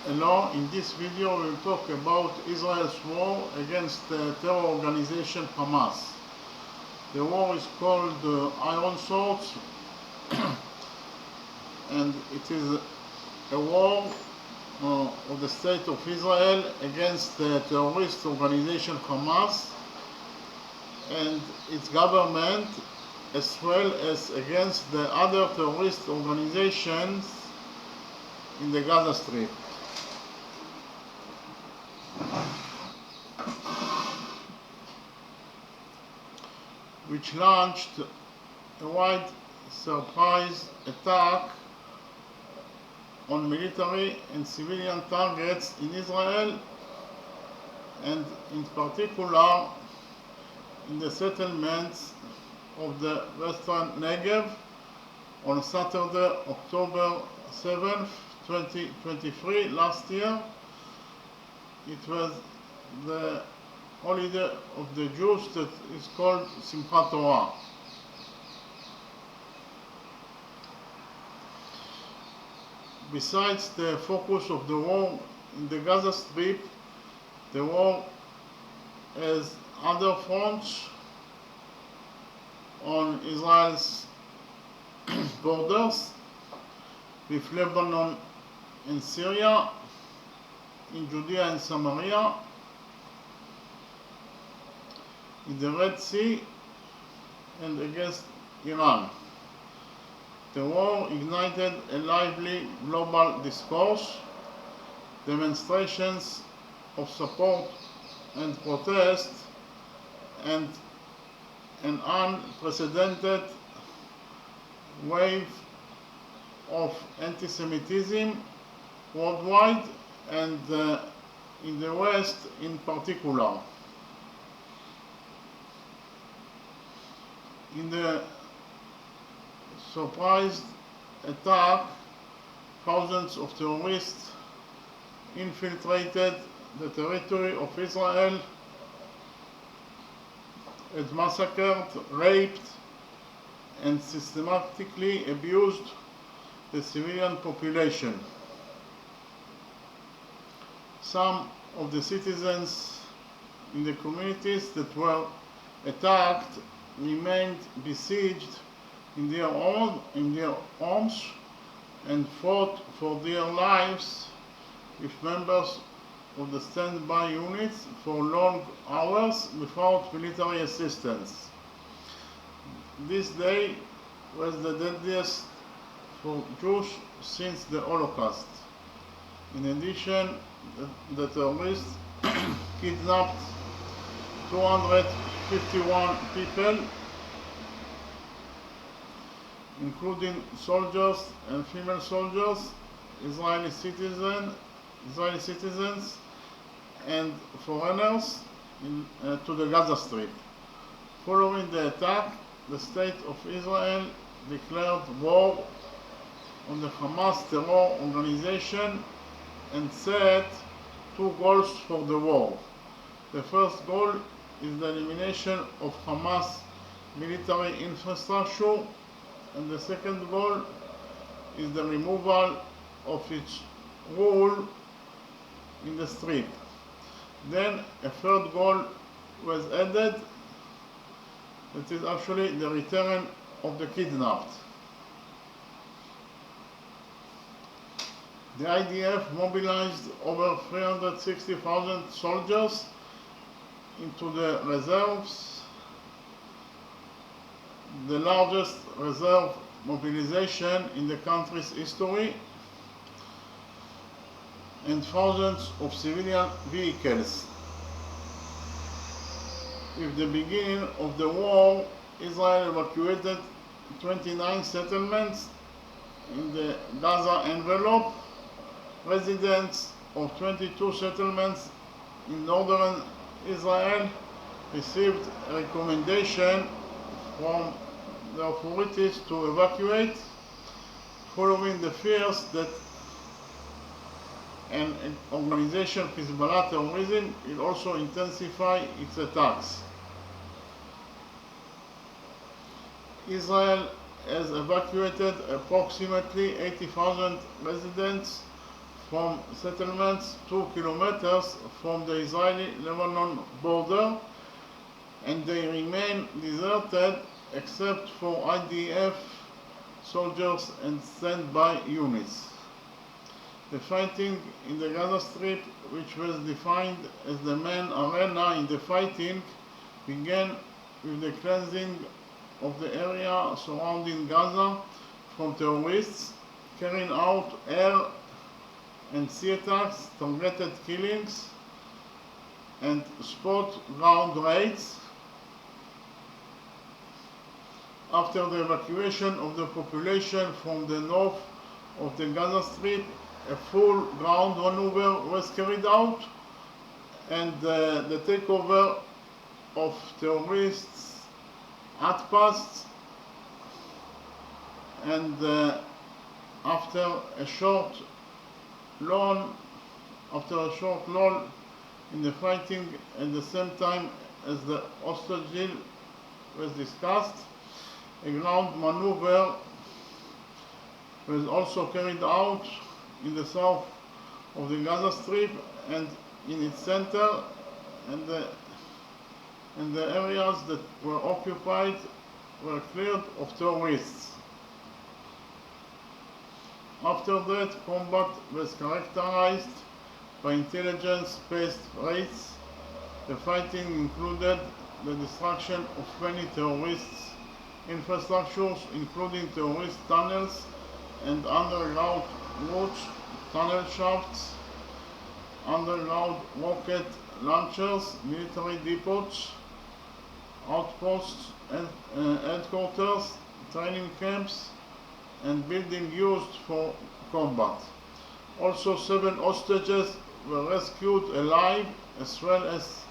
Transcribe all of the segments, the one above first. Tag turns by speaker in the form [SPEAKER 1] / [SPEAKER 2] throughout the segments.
[SPEAKER 1] Hello, in this video we will talk about Israel's war against the terror organization Hamas. The war is called Iron Swords and it is a war of the state of Israel against the terrorist organization Hamas and its government, as well as against the other terrorist organizations in the Gaza Strip. Which launched a wide surprise attack on military and civilian targets in Israel, and in particular in the settlements of the Western Negev on Saturday, October 7th, 2023, last year. It was the holiday of the Jews that is called Simchat Torah. Besides the focus of the war in the Gaza Strip, the war has other fronts on Israel's borders with Lebanon and Syria, in Judea and Samaria, in the Red Sea, and against Iran. The war ignited a lively global discourse, demonstrations of support and protest, and an unprecedented wave of anti-Semitism worldwide and in the West in particular. In the surprise attack, thousands of terrorists infiltrated the territory of Israel and massacred, raped, and systematically abused the civilian population. Some of the citizens in the communities that were attacked remained besieged in their homes and fought for their lives with members of the standby units for long hours without military assistance. This day was the deadliest for Jews since the Holocaust. In addition, the terrorists kidnapped 251 people, including soldiers and female soldiers, Israeli citizens, and foreigners to the Gaza Strip. Following the attack, the state of Israel declared war on the Hamas terror organization and set two goals for the war. The first goal is the elimination of Hamas military infrastructure, and the second goal is the removal of its rule in the Strip. Then a third goal was added, that is actually the return of the kidnapped. The IDF mobilized over 360,000 soldiers into the reserves, the largest reserve mobilization in the country's history, and thousands of civilian vehicles. With the beginning of the war, Israel evacuated 29 settlements in the Gaza envelope. Residents of 22 settlements in northern Israel received a recommendation from the authorities to evacuate, following the fears that an organization, Hezbollah terrorism, will also intensify its attacks. Israel has evacuated approximately 80,000 residents from settlements 2 kilometers from the Israeli-Lebanon border, and they remain deserted except for IDF soldiers and standby units. The fighting in the Gaza Strip, which was defined as the main arena in the fighting, began with the cleansing of the area surrounding Gaza from terrorists, carrying out air and sea attacks, targeted killings, and spot ground raids. After the evacuation of the population from the north of the Gaza Strip, a full ground maneuver was carried out, and the takeover of terrorists outposts, and after a short lull in the fighting, at the same time as the hostage deal was discussed, a ground maneuver was also carried out in the south of the Gaza Strip and in its center, and the areas that were occupied were cleared of terrorists. After that, combat was characterized by intelligence-based raids. The fighting included the destruction of many terrorists' infrastructures, including terrorist tunnels and underground routes, tunnel shafts, underground rocket launchers, military depots, outposts, and headquarters, training camps, and buildings used for combat. Also, 7 hostages were rescued alive, as well as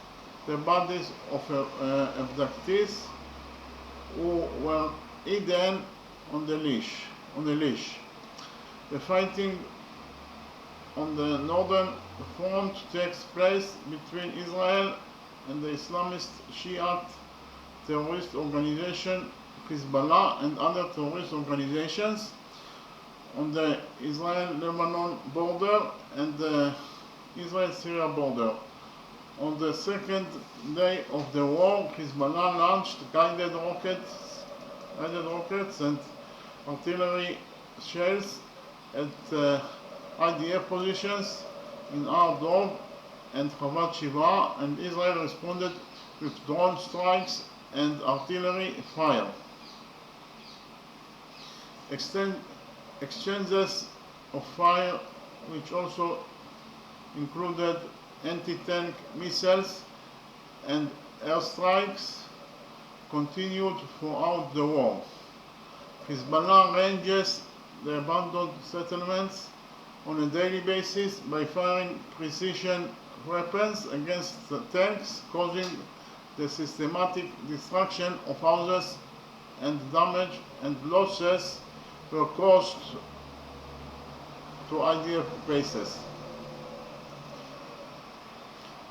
[SPEAKER 1] the bodies of abductees who were hidden on the leash. The fighting on the northern front takes place between Israel and the Islamist Shiite terrorist organization Hezbollah and other terrorist organizations on the Israel-Lebanon border and the Israel-Syria border. On the second day of the war, Hezbollah launched guided rockets and artillery shells at IDF positions in Har Dov and Chavat Shiva, and Israel responded with drone strikes and artillery fire. Exchanges of fire, which also included anti-tank missiles and airstrikes, continued throughout the war. Hezbollah ranges the abandoned settlements on a daily basis by firing precision weapons against the tanks, causing the systematic destruction of houses, and damage and losses were caused to IDF bases.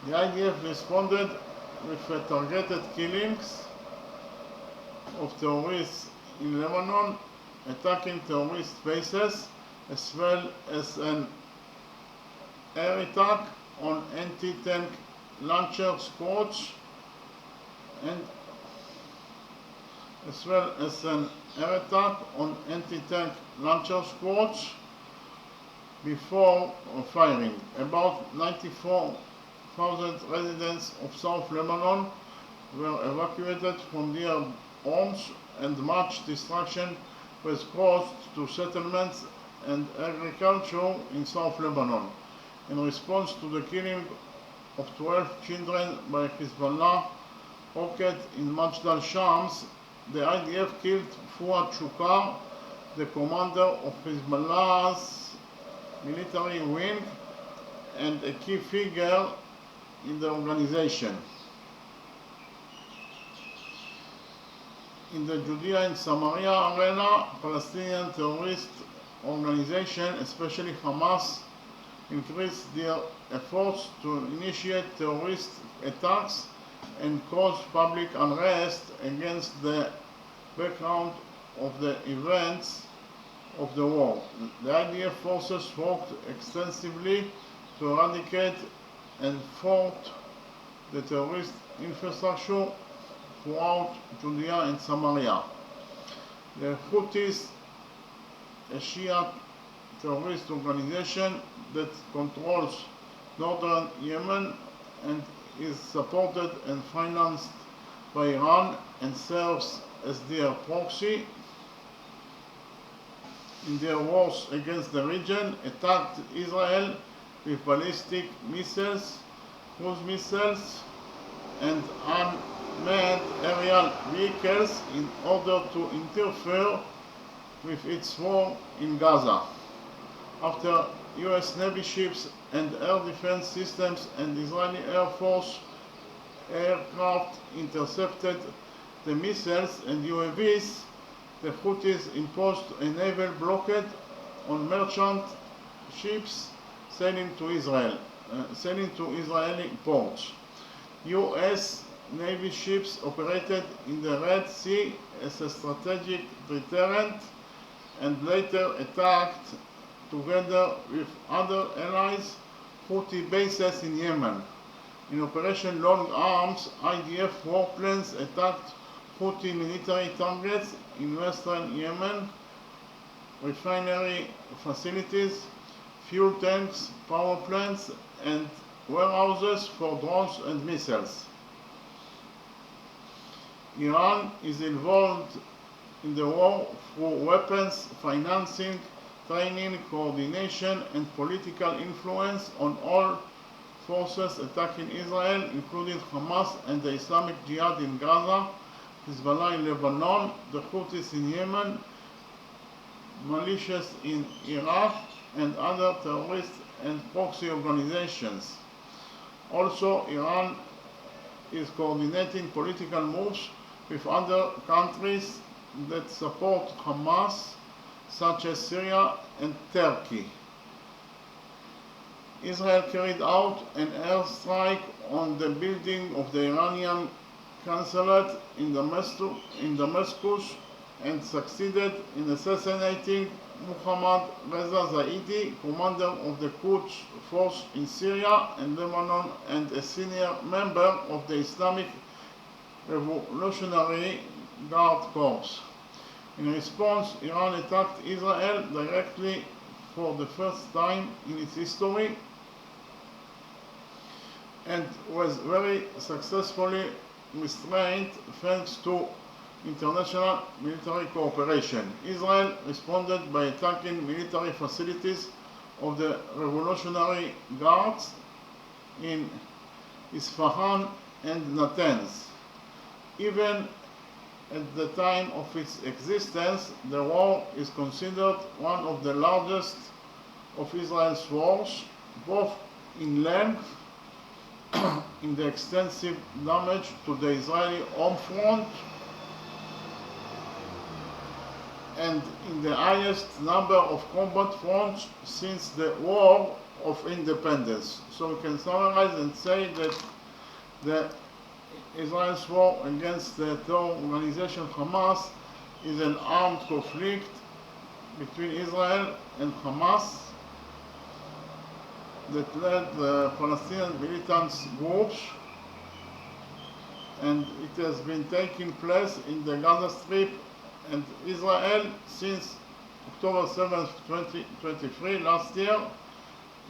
[SPEAKER 1] The IDF responded with targeted killings of terrorists in Lebanon, attacking terrorist bases, as well as an air attack on anti-tank launcher squads, and as well as an air attack on anti-tank launcher squads before firing. About 94,000 residents of South Lebanon were evacuated from their homes, and much destruction was caused to settlements and agriculture in South Lebanon. In response to the killing of 12 children by Hezbollah rocket in Majdal Shams, the IDF killed Fuad Shukar, the commander of Hezbollah's military wing and a key figure in the organization. In the Judea and Samaria arena, Palestinian terrorist organizations, especially Hamas, increased their efforts to initiate terrorist attacks and cause public unrest against the background of the events of the war. The IDF forces worked extensively to eradicate and thwart the terrorist infrastructure throughout Judea and Samaria. The Houthis, a Shia terrorist organization that controls northern Yemen and is supported and financed by Iran and serves as their proxy in their wars against the region, attacked Israel with ballistic missiles, cruise missiles, and unmanned aerial vehicles in order to interfere with its war in Gaza. After US Navy ships and air defense systems and Israeli Air Force aircraft intercepted the missiles and UAVs, the Houthis imposed a naval blockade on merchant ships sailing to Israeli ports. US Navy ships operated in the Red Sea as a strategic deterrent and later attacked, together with other allies, Houthi bases in Yemen. In Operation Long Arms, IDF warplanes attacked Houthi military targets in western Yemen, refinery facilities, fuel tanks, power plants, and warehouses for drones and missiles. Iran is involved in the war through weapons, financing, training, coordination, and political influence on all forces attacking Israel, including Hamas and the Islamic Jihad in Gaza, Hezbollah in Lebanon, the Houthis in Yemen, militias in Iraq, and other terrorist and proxy organizations. Also, Iran is coordinating political moves with other countries that support Hamas, such as Syria and Turkey. Israel carried out an airstrike on the building of the Iranian consulate in Damascus and succeeded in assassinating Muhammad Reza Zaidi, commander of the Quds force in Syria and Lebanon and a senior member of the Islamic Revolutionary Guard Corps. In response, Iran attacked Israel directly for the first time in its history and was very successfully restrained thanks to international military cooperation. Israel responded by attacking military facilities of the Revolutionary Guards in Isfahan and Natanz. Even at the time of its existence, the war is considered one of the largest of Israel's wars, both in length, in the extensive damage to the Israeli home front, and in the highest number of combat fronts since the War of Independence. So we can summarize and say that the Israel's war against the terror organization Hamas is an armed conflict between Israel and Hamas that led the Palestinian militant groups, and it has been taking place in the Gaza Strip and Israel since October 7, 2023, last year.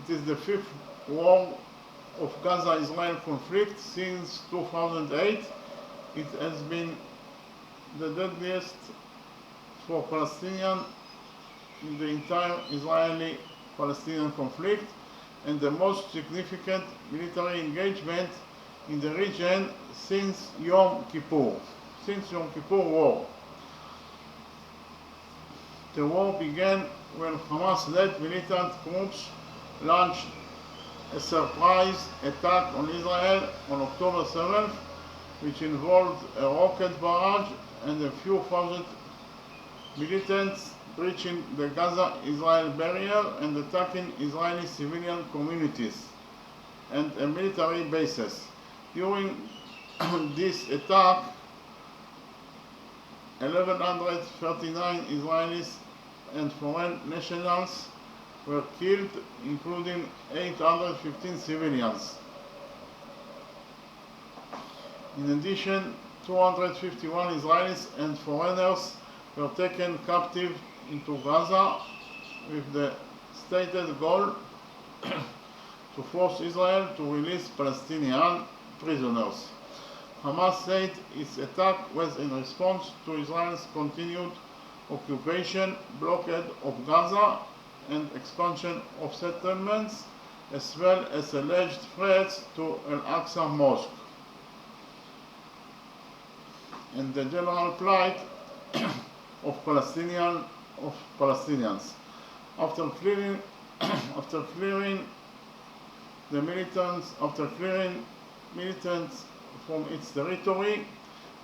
[SPEAKER 1] It is the fifth war of Gaza-Israel conflict since 2008. It has been the deadliest for Palestinians in the entire Israeli-Palestinian conflict and the most significant military engagement in the region since Yom Kippur War. The war began when Hamas-led militant groups launched a surprise attack on Israel on October 7th, which involved a rocket barrage and a few thousand militants breaching the Gaza-Israel barrier and attacking Israeli civilian communities and military bases. During this attack, 1,139 Israelis and foreign nationals were killed, including 815 civilians. In addition, 251 Israelis and foreigners were taken captive into Gaza with the stated goal to force Israel to release Palestinian prisoners. Hamas said its attack was in response to Israel's continued occupation, blockade of Gaza, and expansion of settlements, as well as alleged threats to Al-Aqsa Mosque and the general plight of Palestinians. After clearing militants from its territory,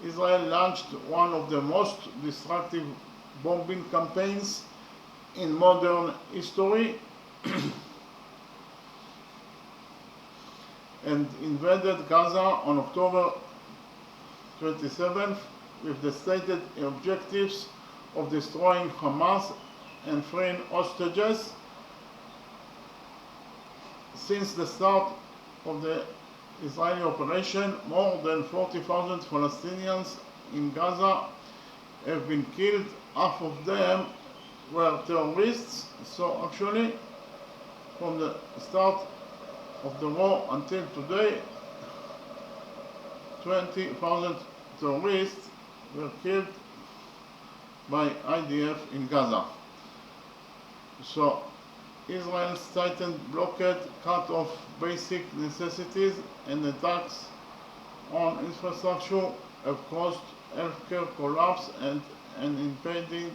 [SPEAKER 1] Israel launched one of the most destructive bombing campaigns in modern history and invaded Gaza on October 27th with the stated objectives of destroying Hamas and freeing hostages. Since the start of the Israeli operation, more than 40,000 Palestinians in Gaza have been killed. Half of them were terrorists. So actually, from the start of the war until today, 20,000 terrorists were killed by IDF in Gaza. So Israel's tightened blockade cut off basic necessities, and attacks on infrastructure have caused healthcare collapse and an impending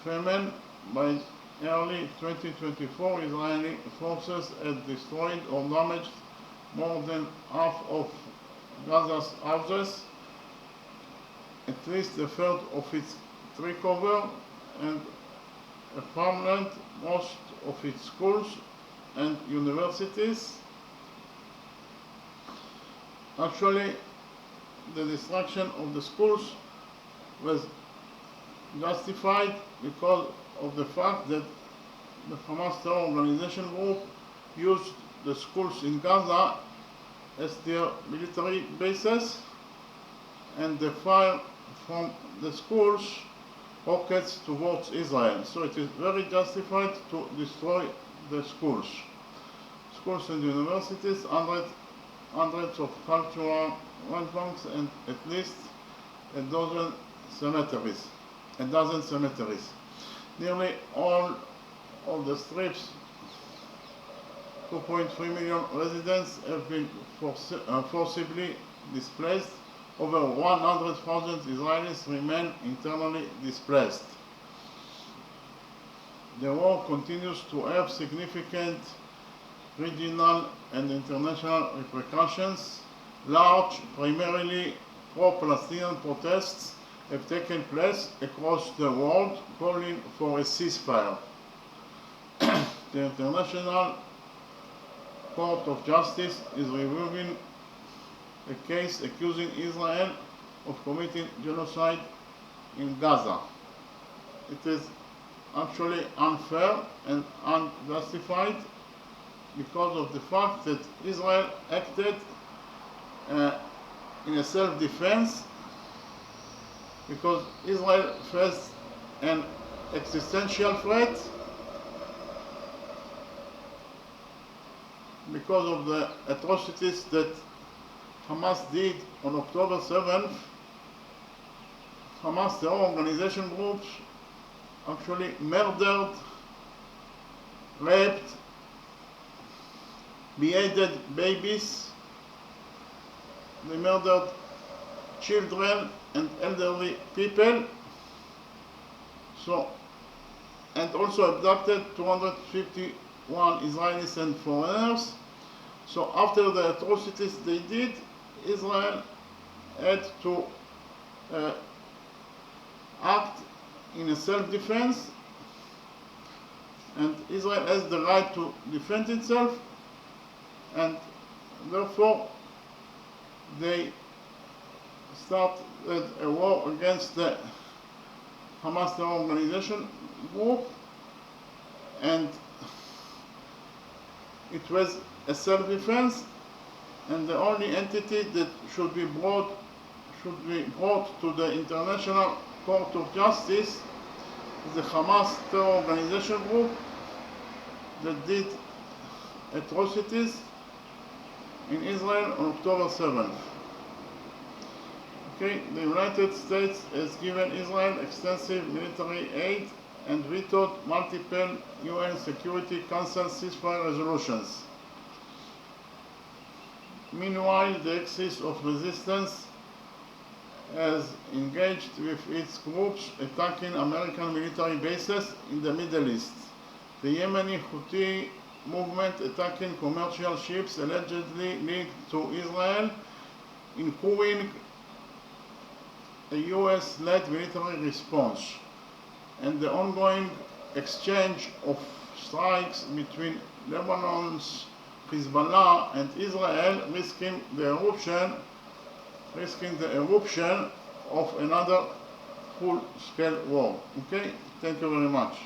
[SPEAKER 1] famine. By early 2024, Israeli forces had destroyed or damaged more than half of Gaza's houses, at least a third of its tree cover, and a farmland, most of its schools and universities. Actually, the destruction of the schools was justified because of the fact that the Hamas terror organization group used the schools in Gaza as their military bases, and they fire from the schools rockets towards Israel. So it is very justified to destroy the schools. Schools and universities, hundreds of cultural landmarks, and at least a dozen cemeteries. Nearly all of the Strip's 2.3 million residents have been forcibly displaced. Over 100,000 Israelis remain internally displaced. The war continues to have significant regional and international repercussions. Large, primarily pro-Palestinian protests have taken place across the world, calling for a ceasefire. The International Court of Justice is reviewing a case accusing Israel of committing genocide in Gaza. It is actually unfair and unjustified because of the fact that Israel acted in a self-defense, because Israel faced an existential threat because of the atrocities that Hamas did on October 7th. Hamas terror organization groups actually murdered, raped, beheaded babies. They murdered children and elderly people. So, and also abducted 251 Israelis and foreigners. So after the atrocities they did, Israel had to act in a self-defense, and Israel has the right to defend itself, and therefore they started a war against the Hamas terror organization group, and it was a self-defense, and the only entity that should be brought to the International Court of Justice is the Hamas terror organization group that did atrocities in Israel on October 7th. Okay, the United States has given Israel extensive military aid and vetoed multiple UN Security Council ceasefire resolutions. Meanwhile, the axis of resistance has engaged with its groups attacking American military bases in the Middle East. The Yemeni Houthi movement attacking commercial ships allegedly linked to Israel, including a US-led military response, and the ongoing exchange of strikes between Lebanon's Hezbollah and Israel, risking the eruption of another full-scale war. Okay, thank you very much.